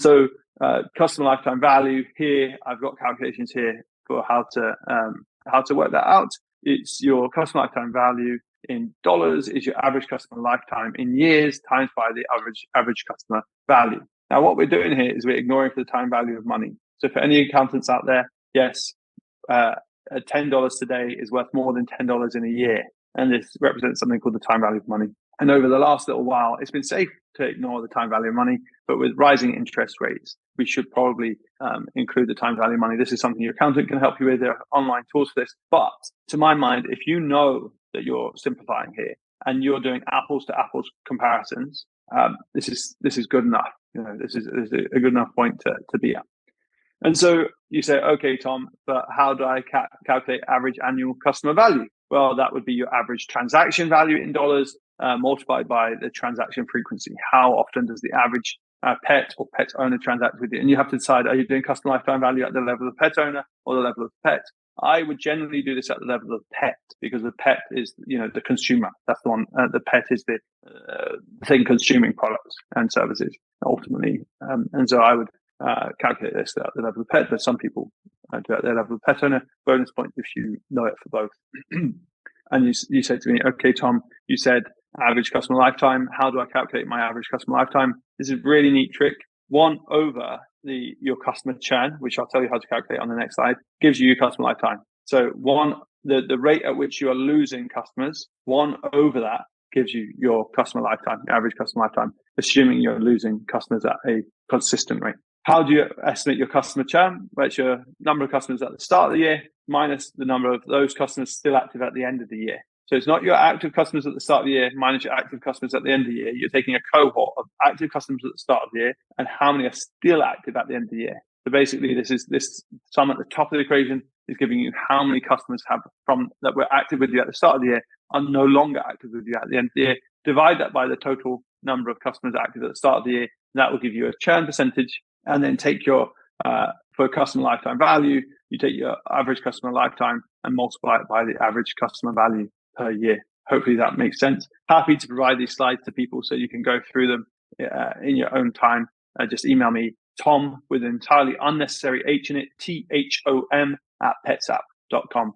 So customer lifetime value here, I've got calculations here for how to work that out. It's your customer lifetime value in dollars is your average customer lifetime in years times by the average customer value. Now, what we're doing here is we're ignoring for the time value of money. So for any accountants out there, yes, $10 today is worth more than $10 in a year. And this represents something called the time value of money. And over the last little while, it's been safe to ignore the time value of money, but with rising interest rates, we should probably include the time value of money. This is something your accountant can help you with. There are online tools for this. But to my mind, if you know that you're simplifying here and you're doing apples to apples comparisons, this is good enough. This is a good enough point to be at. And so you say, okay, Tom, but how do I calculate average annual customer value? Well, that would be your average transaction value in dollars multiplied by the transaction frequency. How often does the average pet or pet owner transact with you? And you have to decide, are you doing customer lifetime value at the level of the pet owner or the level of the pet? I would generally do this at the level of pet because the pet is, the consumer. That's the one. The pet is the thing consuming products and services ultimately. And so I would calculate this at the level of pet, but some people do it at the level of pet owner. Bonus point if you know it for both. And you said to me, okay, Tom, you said average customer lifetime. How do I calculate my average customer lifetime? This is a really neat trick. 1 over your customer churn, which I'll tell you how to calculate on the next slide, gives you your customer lifetime. So the rate at which you are losing customers, 1 over that gives you your customer lifetime, your average customer lifetime, assuming you're losing customers at a consistent rate. How do you estimate your customer churn? Well, it's your number of customers at the start of the year minus the number of those customers still active at the end of the year. So it's not your active customers at the start of the year minus your active customers at the end of the year. You're taking a cohort of active customers at the start of the year and how many are still active at the end of the year. So basically, this sum at the top of the equation is giving you how many customers that were active with you at the start of the year are no longer active with you at the end of the year. Divide that by the total number of customers active at the start of the year. That will give you a churn percentage. And then take your, for customer lifetime value, you take your average customer lifetime and multiply it by the average customer value per year. Hopefully that makes sense. Happy to provide these slides to people so you can go through them in your own time. Just email me, Tom, with an entirely unnecessary H in it, THOM @petsapp.com.